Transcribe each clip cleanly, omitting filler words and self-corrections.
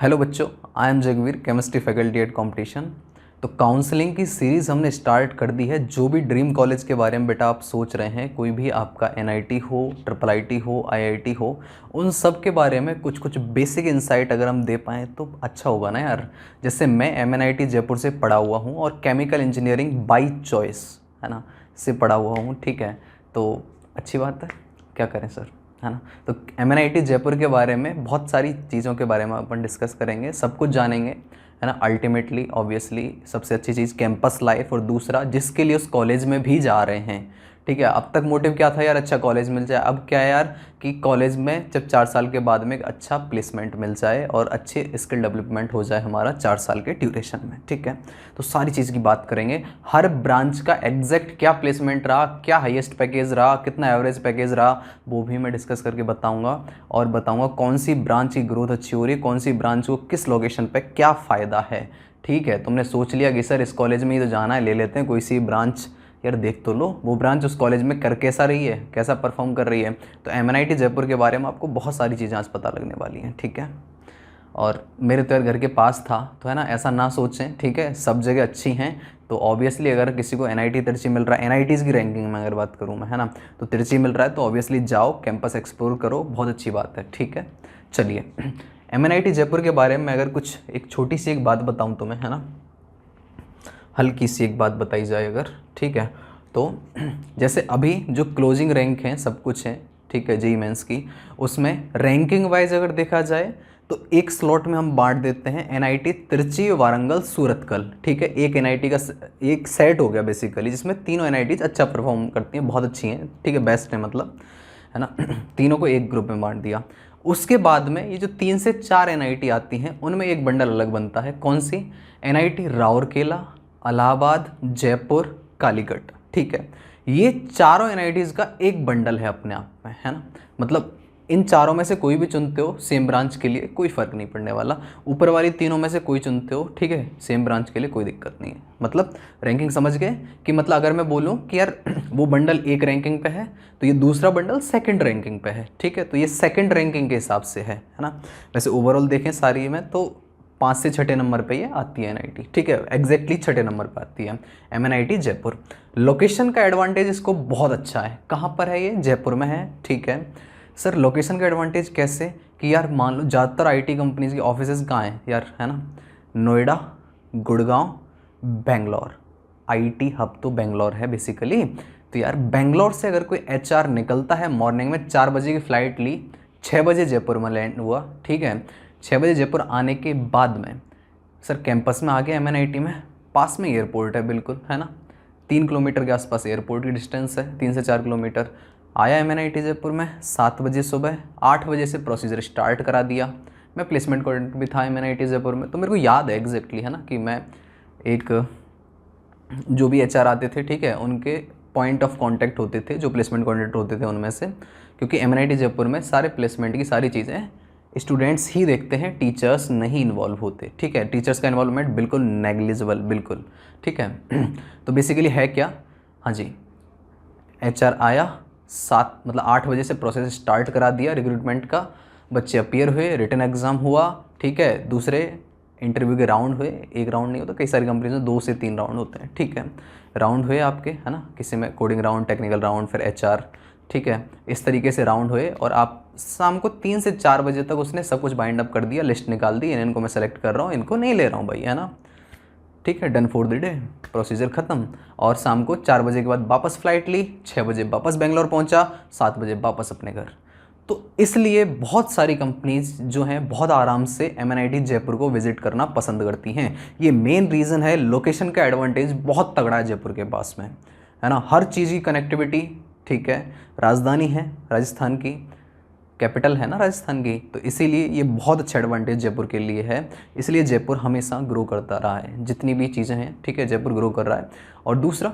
Hello बच्चों, I am Jagveer, chemistry faculty at competition. तो counselling की सीरीज़ हमने स्टार्ट कर दी है। जो भी ड्रीम कॉलेज के बारे में बेटा आप सोच रहे हैं, कोई भी आपका एनआईटी हो, ट्रिपल आईटी हो, आईआईटी हो, उन सब के बारे में कुछ कुछ बेसिक इंसाइट अगर हम दे पाएँ तो अच्छा होगा ना यार। जैसे मैं एमएनआईटी जयपुर से पढ़ा हुआ हूँ और केमिकल इंजीनियरिंग बाई चॉइस, है ना, से पढ़ा हुआ हूँ। ठीक है, तो अच्छी बात है, क्या करें सर, है ना। तो एमएनआईटी जयपुर के बारे में बहुत सारी चीज़ों के बारे में अपन डिस्कस करेंगे, सब कुछ जानेंगे, है ना। अल्टीमेटली ऑब्वियसली सबसे अच्छी चीज़ कैंपस लाइफ, और दूसरा जिसके लिए उस कॉलेज में भी जा रहे हैं। ठीक है, अब तक मोटिव क्या था यार, अच्छा कॉलेज मिल जाए। अब क्या है यार कि कॉलेज में जब 4 साल के बाद में एक अच्छा प्लेसमेंट मिल जाए और अच्छे स्किल डेवलपमेंट हो जाए हमारा 4 साल के ड्यूरेशन में। ठीक है, तो सारी चीज़ की बात करेंगे, हर ब्रांच का एग्जैक्ट क्या प्लेसमेंट रहा, क्या हाईएस्ट पैकेज रहा, कितना एवरेज पैकेज रहा, वो भी मैं डिस्कस करके बताऊंगा। और बताऊंगा कौन सी ब्रांच की ग्रोथ अच्छी हो रही है, कौन सी ब्रांच को किस लोकेशन पे क्या फ़ायदा है। ठीक है, तुमने सोच लिया कि सर इस कॉलेज में ही तो जाना है, ले लेते हैं कोई सी ब्रांच। यार देख तो लो वो ब्रांच उस कॉलेज में कर कैसा रही है, कैसा परफॉर्म कर रही है। तो एमएनआईटी जयपुर के बारे में आपको बहुत सारी चीज़ें आज पता लगने वाली हैं। ठीक है, और मेरे तो यार घर के पास था, तो है ना, ऐसा ना सोचें। ठीक है, सब जगह अच्छी हैं, तो ऑब्वियसली अगर किसी को एनआईटी तिरछी मिल रहा है, एनआईटीज़ की रैंकिंग में अगर बात करूँ मैं, है ना, तो तिरछी मिल रहा है तो ऑब्वियसली जाओ, कैंपस एक्सप्लोर करो, बहुत अच्छी बात है। ठीक है, चलिए एमएनआईटी जयपुर के बारे में अगर कुछ एक छोटी सी एक बात बताऊँ तुम्हें, है ना, हल्की सी एक बात बताई जाए अगर, ठीक है, तो जैसे अभी जो क्लोजिंग रैंक हैं सब कुछ है, ठीक है, जेईई मेंस की, उसमें रैंकिंग वाइज अगर देखा जाए तो एक स्लॉट में हम बांट देते हैं एनआईटी तिरची, वारंगल, सूरतकल। ठीक है, एक एनआईटी का एक सेट हो गया बेसिकली, जिसमें तीनों एनआईटीज अच्छा परफॉर्म करती हैं, बहुत अच्छी हैं, ठीक है, बेस्ट है मतलब, है ना। तीनों को एक ग्रुप में बांट दिया। उसके बाद में ये जो 3 से 4 एनआईटी आती हैं, उनमें एक बंडल अलग बनता है। कौन सी? एनआईटी राउरकेला, इलाहाबाद, जयपुर, कालीकट। ठीक है, ये चारों एनआईटीज़ का एक बंडल है अपने आप में, है ना। मतलब इन चारों में से कोई भी चुनते हो सेम ब्रांच के लिए कोई फ़र्क नहीं पड़ने वाला। ऊपर वाली तीनों में से कोई चुनते हो, ठीक है, सेम ब्रांच के लिए कोई दिक्कत नहीं है। मतलब रैंकिंग समझ गए कि मतलब अगर मैं बोलूँ कि यार वो बंडल एक रैंकिंग पे है तो ये दूसरा बंडल सेकंड रैंकिंग पे है। ठीक है, तो ये सेकंड रैंकिंग के हिसाब से है ना। वैसे ओवरऑल देखें सारी में तो 5 से 6 नंबर पे ये आती है एनआईटी। ठीक है, एग्जैक्टली 6 नंबर पे आती है एमएनआईटी जयपुर। लोकेशन का एडवांटेज इसको बहुत अच्छा है। कहाँ पर है ये? जयपुर में है। ठीक है सर, लोकेशन का एडवांटेज कैसे कि यार मान लो ज़्यादातर आईटी कंपनीज की ऑफिसेज कहाँ हैं यार, है ना, नोएडा, गुड़गांव, बेंगलोर। आईटी हब तो बेंगलोर है बेसिकली। तो यार बेंगलोर से अगर कोई एचआर निकलता है मॉर्निंग में 4 बजे की फ़्लाइट ली, 6 बजे जयपुर में लैंड हुआ, ठीक है, 6 बजे जयपुर आने के बाद में सर कैंपस में आ गया एमएनआईटी में, पास में एयरपोर्ट है बिल्कुल, है ना, 3 किलोमीटर के आसपास एयरपोर्ट की डिस्टेंस है, 3 से 4 किलोमीटर। आया एमएनआईटी जयपुर में 7 बजे सुबह, 8 बजे से प्रोसीजर स्टार्ट करा दिया। मैं प्लेसमेंट कोऑर्डिनेटर भी था एमएनआईटी जयपुर में, तो मेरे को याद है एग्जैक्टली, है ना, कि मैं एक जो भी एचआर आते थे, ठीक है, उनके पॉइंट ऑफ कांटेक्ट होते थे, जो प्लेसमेंट कोऑर्डिनेटर होते थे उनमें से। क्योंकि एमएनआईटी जयपुर में सारे प्लेसमेंट की सारी चीज़ें स्टूडेंट्स ही देखते हैं, टीचर्स नहीं इन्वॉल्व होते। ठीक है, टीचर्स का इन्वॉल्वमेंट बिल्कुल नेग्लिजिबल, बिल्कुल। ठीक है, तो बेसिकली है क्या, हाँ जी, एचआर आया 7 मतलब 8 बजे से प्रोसेस स्टार्ट करा दिया रिक्रूटमेंट का। बच्चे अपीयर हुए, रिटन एग्ज़ाम हुआ, ठीक है, दूसरे इंटरव्यू के राउंड हुए, एक राउंड नहीं होता, कई सारी कंपनीज में 2 से 3 राउंड होते हैं। ठीक है, राउंड हुए आपके, है ना, किसी में कोडिंग राउंड, टेक्निकल राउंड, फिर एचआर। ठीक है, इस तरीके से राउंड हुए और आप शाम को 3 से 4 बजे तक उसने सब कुछ बाइंड अप कर दिया, लिस्ट निकाल दी, इनको मैं सेलेक्ट कर रहा हूँ, इनको नहीं ले रहा हूँ भाई, है ना। ठीक है, done for the day, procedure ख़त्म। और शाम को 4 बजे के बाद वापस फ़्लाइट ली, 6 बजे वापस बेंगलोर पहुंचा, 7 बजे वापस अपने घर। तो इसलिए बहुत सारी कंपनीज जो हैं बहुत आराम से एमएनआईटी जयपुर को विजिट करना पसंद करती हैं। ये मेन रीज़न है, लोकेशन का एडवांटेज बहुत तगड़ा है जयपुर के पास में, है ना, हर चीज़ की कनेक्टिविटी। ठीक है, राजधानी है राजस्थान की, कैपिटल है ना राजस्थान की, तो इसीलिए ये बहुत अच्छा एडवांटेज जयपुर के लिए है। इसलिए जयपुर हमेशा ग्रो करता रहा है, जितनी भी चीज़ें हैं, ठीक है, जयपुर ग्रो कर रहा है। और दूसरा,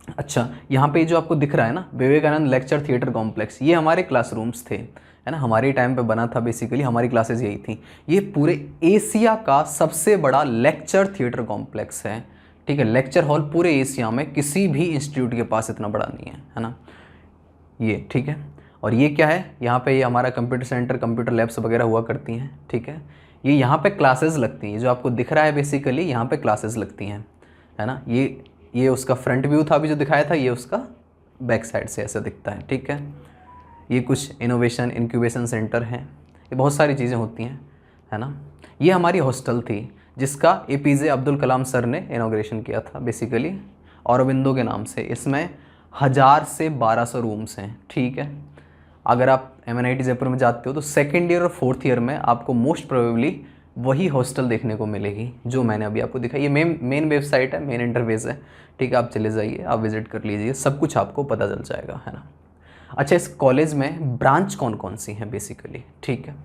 अच्छा, यहाँ पे जो आपको दिख रहा है ना, विवेकानंद लेक्चर थिएटर कॉम्प्लेक्स, ये हमारे क्लासरूम्स थे, है ना, हमारे टाइम पे बना था, बेसिकली हमारी क्लासेज यही थी। ये पूरे एशिया का सबसे बड़ा लेक्चर थिएटर कॉम्प्लेक्स है। ठीक है, लेक्चर हॉल पूरे एशिया में किसी भी इंस्टीट्यूट के पास इतना बड़ा नहीं है ना ये। ठीक है, और ये क्या है, यहाँ पे ये हमारा कंप्यूटर सेंटर, कंप्यूटर लैब्स वगैरह हुआ करती हैं। ठीक है, ये यहाँ पे क्लासेस लगती हैं, जो आपको दिख रहा है बेसिकली यहाँ पे क्लासेस लगती हैं, है ना। ये उसका फ्रंट व्यू था अभी जो दिखाया था, ये उसका बैक साइड से ऐसा दिखता है, ठीक है। ये कुछ इनोवेशन इंक्यूबेशन सेंटर हैं, ये बहुत सारी चीज़ें होती हैं, है ना। ये हमारी हॉस्टल थी जिसका APJ अब्दुल कलाम सर ने इनॉग्रेशन किया था बेसिकली, औरबिंदो के नाम से। इसमें 1000 से 1200 रूम्स हैं, ठीक है। अगर आप MNIT जयपुर में जाते हो तो सेकेंड ईयर और फोर्थ ईयर में आपको मोस्ट प्रोबेबली वही हॉस्टल देखने को मिलेगी जो मैंने अभी आपको दिखाई। ये मेन वेबसाइट है, मेन इंटरफेस है, ठीक है। आप चले जाइए, आप विजिट कर लीजिए, सब कुछ आपको पता चल जाएगा, है ना। अच्छा, इस कॉलेज में ब्रांच कौन कौन सी हैं बेसिकली, ठीक है।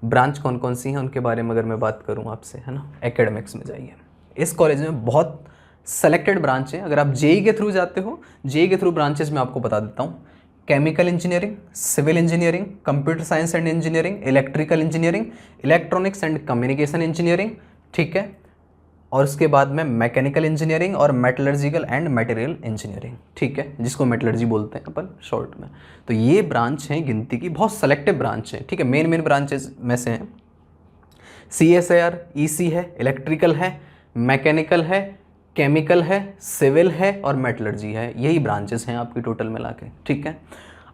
ब्रांच कौन कौन सी हैं उनके बारे में अगर मैं बात करूं आपसे, है ना, एकेडमिक्स में जाइए। इस कॉलेज में बहुत सेलेक्टेड ब्रांच है। अगर आप JEE के थ्रू जाते हो, JEE के थ्रू ब्रांचेस मैं आपको बता देता हूँ। Chemical engineering, civil engineering, computer science and engineering, electrical engineering, electronics and communication engineering, ठीक है। और उसके बाद में मैकेनिकल इंजीनियरिंग और मेटलर्जिकल एंड मटेरियल इंजीनियरिंग, ठीक है, जिसको मेटलर्जी बोलते हैं अपन शॉर्ट में। तो ये ब्रांच हैं गिनती की, बहुत सेलेक्टिव ब्रांच है, ठीक है। मेन ब्रांचेस में से हैं CSIR, EC है, इलेक्ट्रिकल है, मैकेनिकल है, केमिकल है, सिविल है और मेटलर्जी है। यही ब्रांचेस हैं आपकी टोटल मिला के, ठीक है।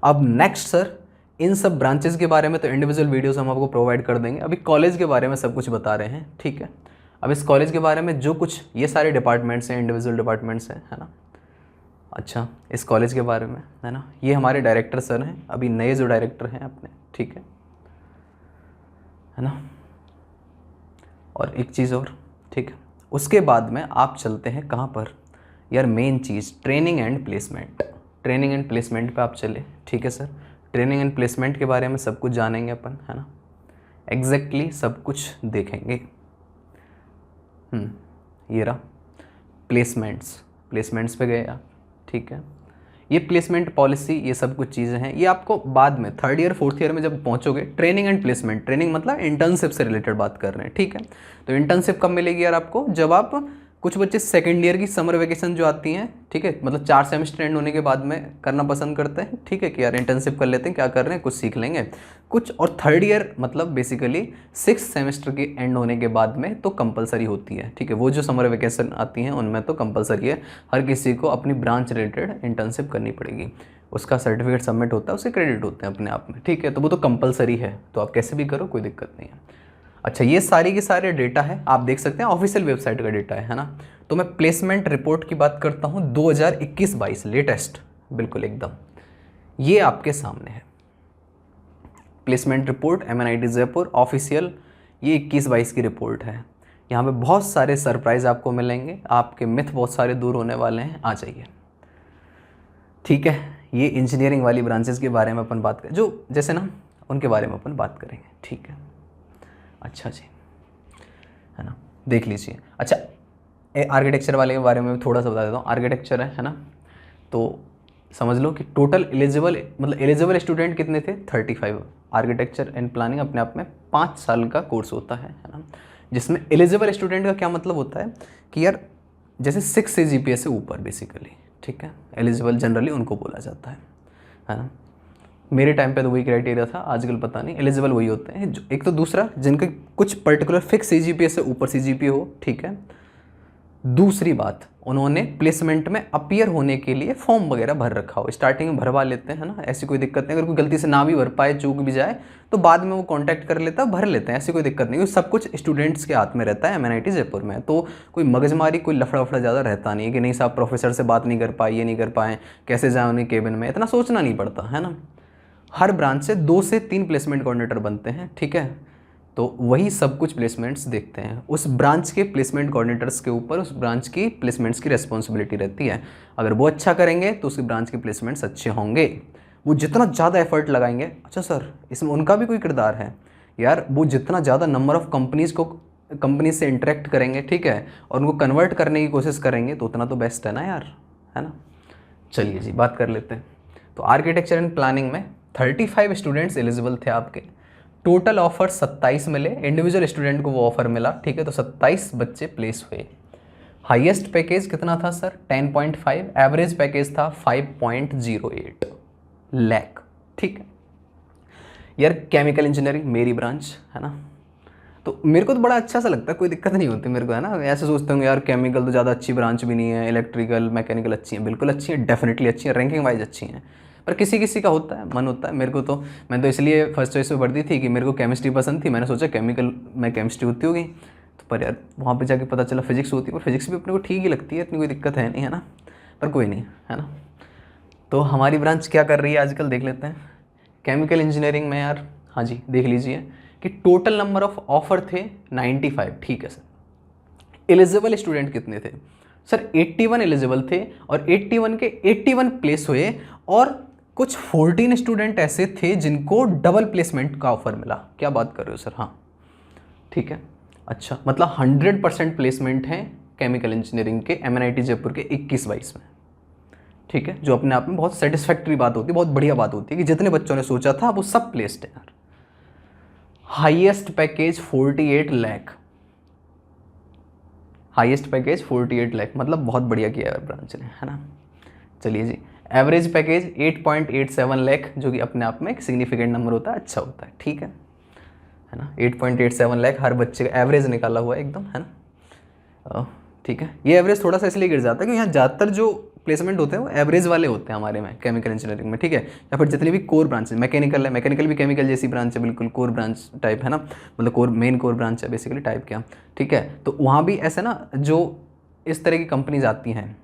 अब नेक्स्ट सर, इन सब ब्रांचेस के बारे में तो इंडिविजुअल वीडियोस हम आपको प्रोवाइड कर देंगे, अभी कॉलेज के बारे में सब कुछ बता रहे हैं, ठीक है। अब इस कॉलेज के बारे में जो कुछ, ये सारे डिपार्टमेंट्स हैं, इंडिविजुअल डिपार्टमेंट्स हैं, है ना। अच्छा, इस कॉलेज के बारे में, है ना, ये हमारे डायरेक्टर सर हैं, अभी नए जो डायरेक्टर हैं अपने, ठीक है ना। और एक चीज़ और, ठीक है, उसके बाद में आप चलते हैं कहाँ पर यार, main cheese training and placement. Training and placement पे आप चले, ठीक है सर। ट्रेनिंग एंड प्लेसमेंट के बारे में सब कुछ जानेंगे अपन, है ना, एग्जैक्टली सब कुछ देखेंगे। ये रहा प्लेसमेंट्स पे गए आप, ठीक है। ये प्लेसमेंट पॉलिसी, ये सब कुछ चीज़ें हैं, ये आपको बाद में थर्ड ईयर फोर्थ ईयर में जब पहुंचोगे, ट्रेनिंग एंड प्लेसमेंट, ट्रेनिंग मतलब इंटर्नशिप से रिलेटेड बात कर रहे हैं, ठीक है। तो इंटर्नशिप कब मिलेगी यार आपको, जब आप, कुछ बच्चे सेकेंड ईयर की समर वेकेशन जो आती हैं, ठीक है, मतलब 4 सेमेस्टर एंड होने के बाद में करना पसंद करते हैं, ठीक है, कि यार इंटर्नशिप कर लेते हैं, क्या कर रहे हैं, कुछ सीख लेंगे कुछ। और थर्ड ईयर मतलब बेसिकली 6 सेमेस्टर के एंड होने के बाद में तो कंपलसरी होती है, ठीक है। वो जो समर वेकेशन आती हैं उनमें तो कंपलसरी है, हर किसी को अपनी ब्रांच रिलेटेड इंटर्नशिप करनी पड़ेगी, उसका सर्टिफिकेट सबमिट होता है, उससे क्रेडिट होते हैं अपने आप में, ठीक है। तो वो तो कंपलसरी है, तो आप कैसे भी करो, कोई दिक्कत नहीं है। अच्छा, ये सारी के सारे डेटा है, आप देख सकते हैं, ऑफिशियल वेबसाइट का डेटा है ना। तो मैं प्लेसमेंट रिपोर्ट की बात करता हूँ 2021-22 लेटेस्ट, बिल्कुल एकदम, ये आपके सामने है placement report MNIT Jaipur official, ये 21-22 की रिपोर्ट है। यहाँ पे बहुत सारे सरप्राइज आपको मिलेंगे, आपके मिथ बहुत सारे दूर होने वाले हैं, आ जाइए, ठीक है। ये इंजीनियरिंग वाली ब्रांचेस के बारे में अपन बात करें, जो जैसे ना उनके बारे में अपन बात करेंगे, ठीक है। अच्छा जी, है ना, देख लीजिए। अच्छा, आर्किटेक्चर वाले के बारे में थोड़ा सा बता देता हूँ। आर्किटेक्चर है ना, तो समझ लो कि टोटल एलिजिबल स्टूडेंट कितने थे, 35। आर्किटेक्चर एंड प्लानिंग अपने आप में 5 साल का कोर्स होता है ना, जिसमें एलिजिबल स्टूडेंट का क्या मतलब होता है कि यार जैसे 6 CGPA से ऊपर बेसिकली, ठीक है, एलिजिबल जनरली उनको बोला जाता है ना। मेरे टाइम पे तो वही क्राइटेरिया था, आजकल पता नहीं, एलिजिबल वही होते हैं जो, एक तो दूसरा जिनके कुछ पर्टिकुलर फिक्स CGPA से ऊपर CGPA हो, ठीक है। दूसरी बात, उन्होंने प्लेसमेंट में अपीयर होने के लिए फॉर्म वगैरह भर रखा हो, स्टार्टिंग में भरवा लेते हैं ना, ऐसी कोई दिक्कत नहीं। अगर कोई गलती से ना भी भर पाए, चूक भी जाए, तो बाद में वो कांटेक्ट कर लेता है, भर लेते हैं, ऐसी कोई दिक्कत नहीं। सब कुछ स्टूडेंट्स के हाथ में रहता है MNIT जयपुर में, तो कोई मगजमारी, कोई लफड़ा वफड़ा ज़्यादा रहता नहीं है कि नहीं साहब प्रोफेसर से बात नहीं कर पाए, ये नहीं कर पाए, कैसे जाए उन्हें केबिन में, इतना सोचना नहीं पड़ता, है ना। हर ब्रांच से 2 से 3 प्लेसमेंट कोऑर्डिनेटर बनते हैं, ठीक है। तो वही सब कुछ प्लेसमेंट्स देखते हैं, उस ब्रांच के प्लेसमेंट कोऑर्डिनेटर्स के ऊपर उस ब्रांच की प्लेसमेंट्स की रिस्पॉन्सिबिलिटी रहती है। अगर वो अच्छा करेंगे तो उसकी ब्रांच के प्लेसमेंट्स अच्छे होंगे, वो जितना ज़्यादा एफर्ट लगाएंगे। अच्छा सर, इसमें उनका भी कोई किरदार है यार, वो जितना ज़्यादा नंबर ऑफ़ कंपनीज से इंटरेक्ट करेंगे, ठीक है, और उनको कन्वर्ट करने की कोशिश करेंगे, तो उतना तो बेस्ट है ना यार, है ना। चलिए जी, बात कर लेते हैं। तो आर्किटेक्चर एंड प्लानिंग में 35 स्टूडेंट्स एलिजिबल थे आपके, टोटल ऑफर 27 मिले, इंडिविजुअल स्टूडेंट को वो ऑफर मिला, ठीक है। तो 27 बच्चे प्लेस हुए। हाईएस्ट पैकेज कितना था सर, 10.5, एवरेज पैकेज था 5.08 लाख, ठीक है। यार केमिकल इंजीनियरिंग मेरी ब्रांच है ना, तो मेरे को तो बड़ा अच्छा सा लगता है, कोई दिक्कत नहीं होती मेरे को, है ना। ऐसे सोचते होंगे यार केमिकल तो ज़्यादा अच्छी ब्रांच भी नहीं है, इलेक्ट्रिकल मैकेनिकल अच्छी हैं, बिल्कुल अच्छी हैं, डेफिनेटली अच्छी हैं, रैंकिंग वाइज अच्छी हैं, पर किसी किसी का होता है, मन होता है। मेरे को तो, मैं तो इसलिए फर्स्ट चॉइस में पढ़ती थी कि मेरे को केमिस्ट्री पसंद थी, मैंने सोचा केमिकल में केमिस्ट्री होती होगी, तो पर यार वहाँ पर जाके पता चला फिजिक्स होती है, पर फिजिक्स भी अपने को ठीक ही लगती है, इतनी कोई दिक्कत है नहीं, है ना, पर कोई नहीं, है ना। तो हमारी ब्रांच क्या कर रही है आजकल देख लेते हैं। केमिकल इंजीनियरिंग में यार, हाँ जी देख लीजिए कि टोटल नंबर ऑफ ऑफर थे 95, ठीक है सर। एलिजिबल स्टूडेंट कितने थे सर? 81 एलिजिबल थे और 81 के 81 प्लेस हुए, और कुछ 14 स्टूडेंट ऐसे थे जिनको डबल प्लेसमेंट का ऑफर मिला। क्या बात कर रहे हो सर? हाँ ठीक है, अच्छा, मतलब 100% प्लेसमेंट है केमिकल इंजीनियरिंग के MNIT जयपुर के 21-22 में, ठीक है, जो अपने आप में बहुत सेटिस्फैक्ट्री बात होती है, बहुत बढ़िया बात होती है कि जितने बच्चों ने सोचा था वो सब प्लेस्ड है यार। Highest package 48 lakh, highest package 48 lakh, मतलब बहुत बढ़िया किया है ब्रांच ने, है ना। चलिए जी, एवरेज पैकेज 8.87 लाख, जो कि अपने आप में एक सिग्निफिकेंट नंबर होता है, अच्छा होता है, ठीक है ना। 8.87 लाख हर बच्चे का एवरेज निकाला हुआ है एकदम, है ना। ठीक है, ये एवरेज थोड़ा सा इसलिए गिर जाता है क्योंकि यहाँ ज़्यादातर जो प्लेसमेंट होते हैं वो एवरेज वाले होते हैं हमारे में केमिकल इंजीनियरिंग में, ठीक है। या फिर जितनी भी कोर ब्रांच है, मैकेनिकल है, मैकेनिकल भी केमिकल जैसी ब्रांच है, बिल्कुल कोर ब्रांच टाइप, है ना, मतलब कोर, मेन कोर ब्रांच है बेसिकली टाइप क्या, ठीक है। तो वहाँ भी ऐसे ना, जो इस तरह की कंपनीज आती हैं,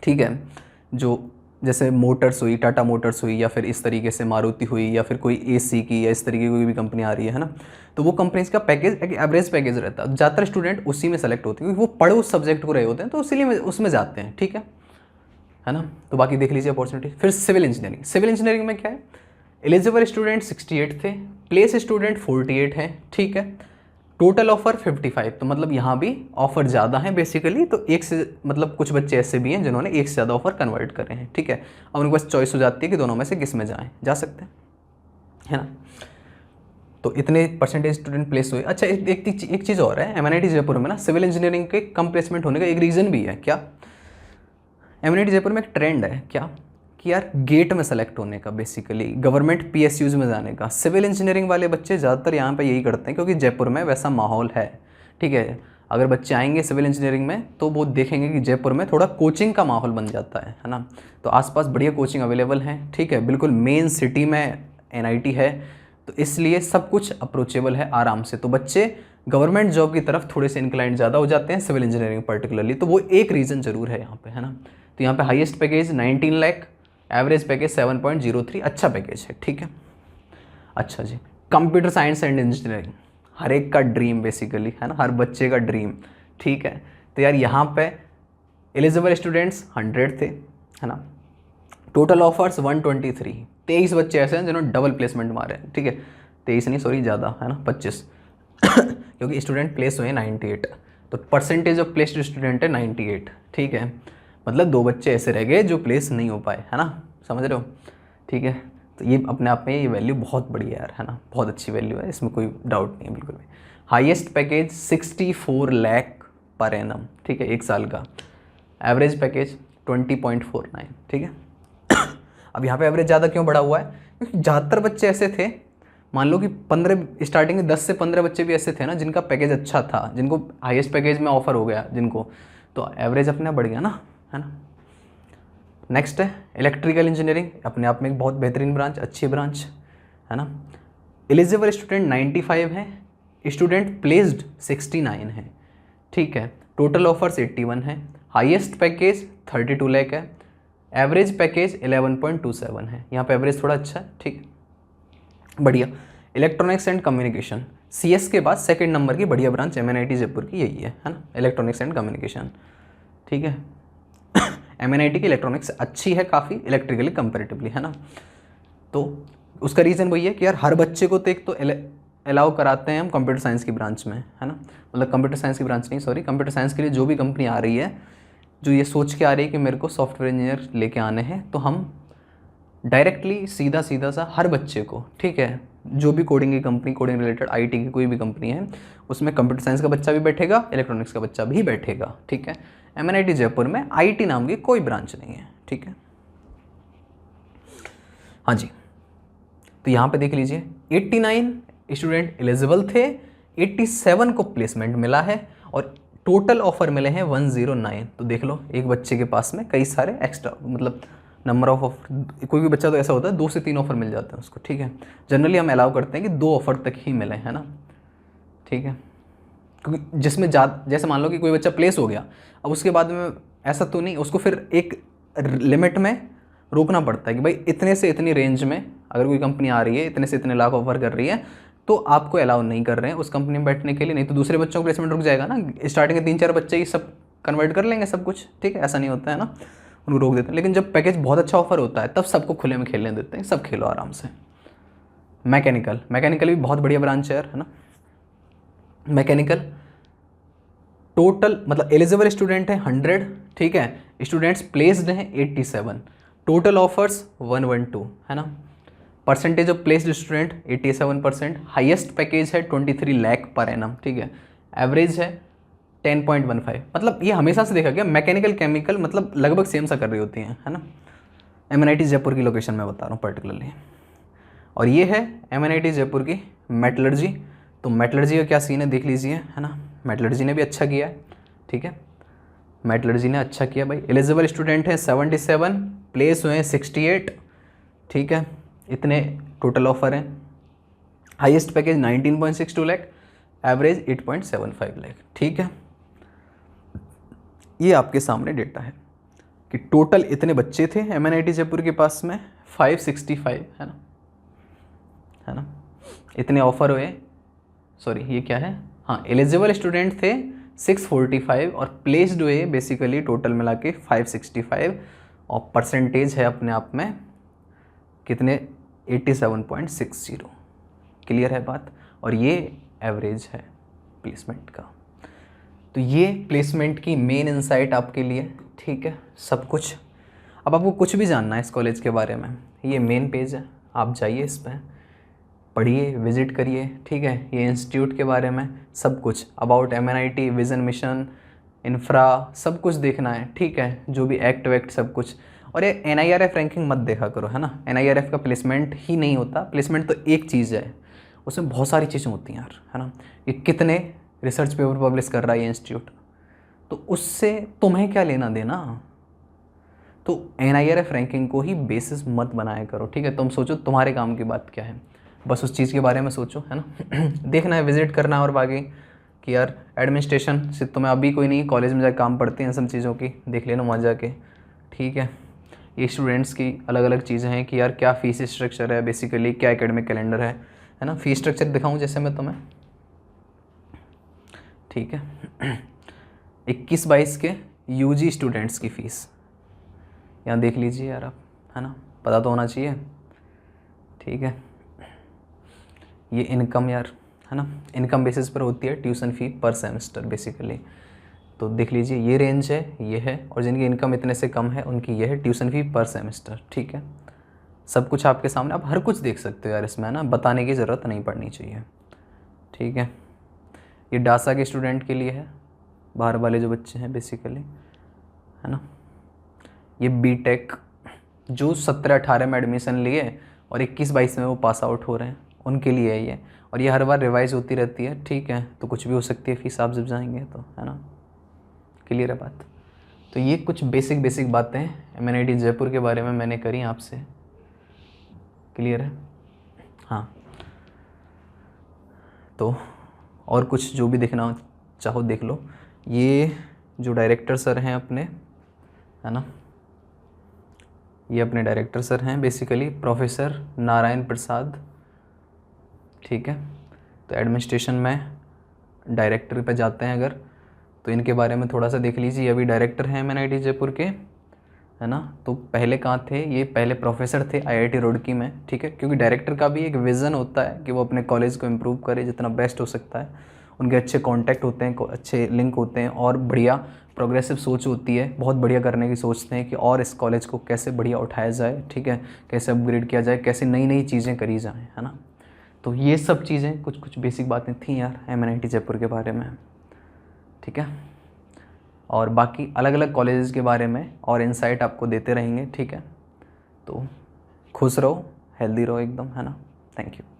ठीक है, जो जैसे मोटर्स हुई, टाटा मोटर्स हुई, या फिर इस तरीके से मारुति हुई, या फिर कोई AC की, या इस तरीके की कोई भी कंपनी आ रही है ना, तो वो कंपनीज का पैकेज एक एवरेज पैकेज रहता है। ज़्यादातर स्टूडेंट उसी में सेलेक्ट होते हैं क्योंकि वो पढ़े उस सब्जेक्ट को रहे होते हैं, तो इसीलिए उसमें जाते हैं, ठीक है ना। तो बाकी देख लीजिए अपॉर्चुनिटी। फिर सिविल इंजीनियरिंग, सिविल इंजीनियरिंग में क्या है, एलिजिबल स्टूडेंट 68 थे, प्लेस स्टूडेंट 48 हैं, ठीक है, टोटल ऑफर 55, तो मतलब यहाँ भी ऑफर ज़्यादा है बेसिकली, तो एक से, मतलब कुछ बच्चे ऐसे भी हैं जिन्होंने एक से ज़्यादा ऑफर कन्वर्ट करे हैं, ठीक है। अब उनके पास चॉइस हो जाती है कि दोनों में से किस में जाएँ, जा सकते हैं, है ना। तो इतने परसेंटेज स्टूडेंट प्लेस हुए। अच्छा, एक चीज़ और है, MNIT जयपुर में ना सिविल इंजीनियरिंग के कम प्लेसमेंट होने का एक रीज़न भी है। क्या? MNIT जयपुर में एक ट्रेंड है, क्या कि यार गेट में सेलेक्ट होने का, बेसिकली गवर्नमेंट PSUs में जाने का। सिविल इंजीनियरिंग वाले बच्चे ज़्यादातर यहाँ पे यही करते हैं क्योंकि जयपुर में वैसा माहौल है, ठीक है। अगर बच्चे आएंगे सिविल इंजीनियरिंग में तो वो देखेंगे कि जयपुर में थोड़ा कोचिंग का माहौल बन जाता है ना, तो आसपास बढ़िया कोचिंग अवेलेबल हैं, ठीक है, बिल्कुल मेन सिटी में NIT है, तो इसलिए सब कुछ अप्रोचेबल है आराम से, तो बच्चे गवर्नमेंट जॉब की तरफ थोड़े से इंक्लाइंड ज़्यादा हो जाते हैं सिविल इंजीनियरिंग पर्टिकुलरली, तो वो एक रीज़न ज़रूर है यहाँ पे, है ना। तो यहाँ पे highest package 19 lakh, average package 7.03, अच्छा पैकेज है, ठीक है। अच्छा जी, कंप्यूटर साइंस एंड इंजीनियरिंग हर एक का ड्रीम बेसिकली, है ना, हर बच्चे का ड्रीम, ठीक है। तो यार यहाँ पे एलिजिबल स्टूडेंट्स 100 थे, है ना, टोटल ऑफर्स 123, 23 बच्चे ऐसे हैं जिन्होंने डबल प्लेसमेंट मारे हैं, ठीक है, 23 नहीं सॉरी ज़्यादा, है ना, 25 क्योंकि स्टूडेंट प्लेस हुए 98, तो परसेंटेज ऑफ प्लेस्ड स्टूडेंट है 98, ठीक है, मतलब 2 बच्चे ऐसे रह गए जो प्लेस नहीं हो पाए, है ना, समझ रहे हो, ठीक है। तो ये अपने आप में ये वैल्यू बहुत बड़ी है यार, है ना, बहुत अच्छी वैल्यू है, इसमें कोई डाउट नहीं है बिल्कुल भी। Highest package 64 lakh per annum, ठीक है, एक साल का। एवरेज पैकेज 20.49, ठीक है। अब यहाँ पे एवरेज ज़्यादा क्यों बढ़ा हुआ है, क्योंकि ज़्यादातर बच्चे ऐसे थे, मान लो कि 15 स्टार्टिंग में 10 से 15 बच्चे भी ऐसे थे ना जिनका पैकेज अच्छा था, जिनको हाईएस्ट पैकेज में ऑफर हो गया जिनको, तो एवरेज अपने बढ़ गया ना, है ना। नेक्स्ट है इलेक्ट्रिकल इंजीनियरिंग, अपने आप में एक बहुत बेहतरीन ब्रांच, अच्छी ब्रांच, है ना। एलिजिबल स्टूडेंट 95 हैं, स्टूडेंट प्लेस्ड 69 हैं, ठीक है, टोटल ऑफर्स 81 है, हाईएस्ट पैकेज 32 लाख है, एवरेज पैकेज 11.27 है, यहाँ पे एवरेज थोड़ा अच्छा है, ठीक है, बढ़िया। इलेक्ट्रॉनिक्स एंड कम्युनिकेशन CS के बाद सेकंड नंबर की बढ़िया ब्रांच MNIT जयपुर की यही है ना, इलेक्ट्रॉनिक्स एंड कम्युनिकेशन, ठीक है। MNIT की इलेक्ट्रॉनिक्स अच्छी है काफ़ी इलेक्ट्रिकली कंपेरेटिवली, है ना। तो उसका रीज़न वही है कि यार हर बच्चे को तो एक तो अलाउ कराते हैं हम कंप्यूटर साइंस की ब्रांच में, है ना, मतलब कंप्यूटर साइंस की ब्रांच नहीं सॉरी, कंप्यूटर साइंस के लिए जो भी कंपनी आ रही है, जो ये सोच के आ रही है कि मेरे को सॉफ्टवेयर इंजीनियर लेके आने हैं, तो हम डायरेक्टली सीधा सा हर बच्चे को, ठीक है, जो भी कोडिंग की कंपनी, कोडिंग रिलेटेड IT की कोई भी कंपनी है, उसमें कंप्यूटर साइंस का बच्चा भी बैठेगा, इलेक्ट्रॉनिक्स का बच्चा भी बैठेगा, ठीक है। MNIT जयपुर में IT नाम की कोई ब्रांच नहीं है, ठीक है, हाँ जी। तो यहाँ पे देख लीजिए 89 स्टूडेंट एलिजिबल थे, 87 को प्लेसमेंट मिला है और टोटल ऑफर मिले हैं 109। तो देख लो एक बच्चे के पास में कई सारे एक्स्ट्रा मतलब नंबर ऑफ ऑफर, कोई भी बच्चा तो ऐसा होता है 2 से 3 ऑफर मिल जाते हैं उसको, ठीक है। जनरली हम अलाउ करते हैं कि 2 ऑफर तक ही मिले, है ना, ठीक है। क्योंकि जिसमें जैसे मान लो कि कोई बच्चा प्लेस हो गया, अब उसके बाद में ऐसा तो नहीं, उसको फिर एक लिमिट में रोकना पड़ता है कि भाई इतने से इतनी रेंज में अगर कोई कंपनी आ रही है, इतने से इतने लाख ऑफर कर रही है, तो आपको अलाउ नहीं कर रहे हैं उस कंपनी में बैठने के लिए, नहीं तो दूसरे बच्चों का प्लेसमेंट रुक जाएगा ना। स्टार्टिंग के 3-4 बच्चे ही सब कन्वर्ट कर लेंगे सब कुछ, ठीक है, ऐसा नहीं होता है ना, उनको रोक देते हैं। लेकिन जब पैकेज बहुत अच्छा ऑफर होता है तब सबको खुले में खेलने देते हैं, सब खेलो आराम से। मैकेनिकल भी बहुत बढ़िया ब्रांच है ना। मैकेनिकल टोटल मतलब एलिजिबल स्टूडेंट है 100, ठीक है, स्टूडेंट्स प्लेस्ड हैं 87, टोटल ऑफर्स 112, है ना। Percentage of placed student 87%, highest package है 23 लाख पर एनम, ठीक है, एवरेज है 10.15। मतलब ये हमेशा से देखा गया मैकेनिकल केमिकल मतलब लगभग सेम सा कर रही होती हैं, है ना। MNIT जयपुर की लोकेशन में बता रहा हूँ पर्टिकुलरली। और ये है MNIT जयपुर की मेटलर्जी। तो मेटलर्जी का क्या सीन है देख लीजिए, है ना। मेटलर्जी ने भी अच्छा किया है, ठीक है, मेटलर्जी ने अच्छा किया भाई। एलिजिबल स्टूडेंट हैं 77, प्लेस हुए हैं 68, ठीक है, इतने टोटल ऑफर हैं। Highest package 19.62 lakh, average 8.75 lakh, ठीक है। ये आपके सामने डेटा है कि टोटल इतने बच्चे थे MNIT जयपुर के पास में 565, है ना, इतने ऑफर हुए, सॉरी ये क्या है, हाँ, एलिजिबल स्टूडेंट थे 645 और प्लेस्ड हुए बेसिकली टोटल मिला के 565 और परसेंटेज है अपने आप में कितने 87.60। क्लियर है बात। और ये एवरेज है प्लेसमेंट का। तो ये प्लेसमेंट की मेन इंसाइट आपके लिए, ठीक है, सब कुछ। अब आपको कुछ भी जानना है इस कॉलेज के बारे में, ये मेन पेज है, आप जाइए इस पर पढ़िए, विजिट करिए, ठीक है। ये इंस्टीट्यूट के बारे में सब कुछ about MNIT, vision, mission, infra, सब कुछ देखना है, ठीक है, जो भी एक्ट वैक्ट सब कुछ। और ये NIRF रैंकिंग मत देखा करो, है ना। NIRF का प्लेसमेंट ही नहीं होता, प्लेसमेंट तो एक चीज़ है, उसमें बहुत सारी चीज़ें होती हैं यार, है ना। ये कितने रिसर्च पेपर पब्लिश कर रहा है ये इंस्टीट्यूट, तो उससे तुम्हें क्या लेना देना। तो NIRF रैंकिंग को ही बेसिस मत बनाया करो, ठीक है। तुम सोचो तुम्हारे काम की बात क्या है, बस उस चीज़ के बारे में सोचो, है ना। देखना है, विजिट करना है और बाकी कि यार एडमिनिस्ट्रेशन से तुम्हें अभी कोई नहीं, कॉलेज में जाकर काम पड़ती हैं सब चीज़ों की, देख लेना वहाँ जाके, ठीक है। ये स्टूडेंट्स की अलग अलग चीज़ें हैं कि यार क्या फ़ीस स्ट्रक्चर है, बेसिकली क्या एकेडमिक कैलेंडर है ना। फ़ीस स्ट्रक्चर दिखाऊँ जैसे मैं तुम्हें, ठीक है। 21-22 के UG स्टूडेंट्स की फ़ीस यहाँ देख लीजिए यार आप, है ना, पता तो होना चाहिए, ठीक है। ये इनकम यार, है ना, इनकम बेसिस पर होती है ट्यूशन फ़ी पर सेमेस्टर बेसिकली। तो देख लीजिए ये रेंज है, ये है, और जिनकी इनकम इतने से कम है उनकी ये है ट्यूशन फ़ी पर सेमेस्टर, ठीक है। सब कुछ आपके सामने, आप हर कुछ देख सकते हो यार इसमें, है ना, बताने की ज़रूरत नहीं पड़नी चाहिए, ठीक है। ये डासा के स्टूडेंट के लिए है, बाहर वाले जो बच्चे हैं बेसिकली, है ना। ये BTech जो 17-18 में एडमिशन लिए और 21-22 में वो पास आउट हो रहे हैं, उनके लिए है ये। और ये हर बार रिवाइज होती रहती है, ठीक है, तो कुछ भी हो सकती है फीस आप जब जाएंगे तो, है ना। क्लियर है बात। तो ये कुछ बेसिक बातें MNIT जयपुर के बारे में मैंने करी आपसे, क्लियर है। हाँ, तो और कुछ जो भी देखना चाहो देख लो। ये जो डायरेक्टर सर हैं अपने, है ना, ये अपने डायरेक्टर सर हैं बेसिकली प्रोफेसर नारायण प्रसाद, ठीक है। तो एडमिनिस्ट्रेशन में डायरेक्टर पे जाते हैं अगर, तो इनके बारे में थोड़ा सा देख लीजिए। अभी डायरेक्टर हैं MNIT जयपुर के, है ना। तो पहले कहाँ थे ये, पहले प्रोफेसर थे IIT रुड़की में, ठीक है। क्योंकि डायरेक्टर का भी एक विज़न होता है कि वो अपने कॉलेज को इम्प्रूव करे जितना बेस्ट हो सकता है। उनके अच्छे कॉन्टैक्ट होते हैं, अच्छे लिंक होते हैं और बढ़िया प्रोग्रेसिव सोच होती है, बहुत बढ़िया करने की सोचते हैं कि और इस कॉलेज को कैसे बढ़िया उठाया जाए, ठीक है, कैसे अपग्रेड किया जाए, कैसे नई नई चीज़ें करी जाएँ, है ना। तो ये सब चीज़ें कुछ बेसिक बातें थी यार MNIT जयपुर के बारे में, ठीक है। और बाकी अलग अलग कॉलेजेस के बारे में और इंसाइट आपको देते रहेंगे, ठीक है। तो खुश रहो, हेल्दी रहो एकदम, है ना। Thank you.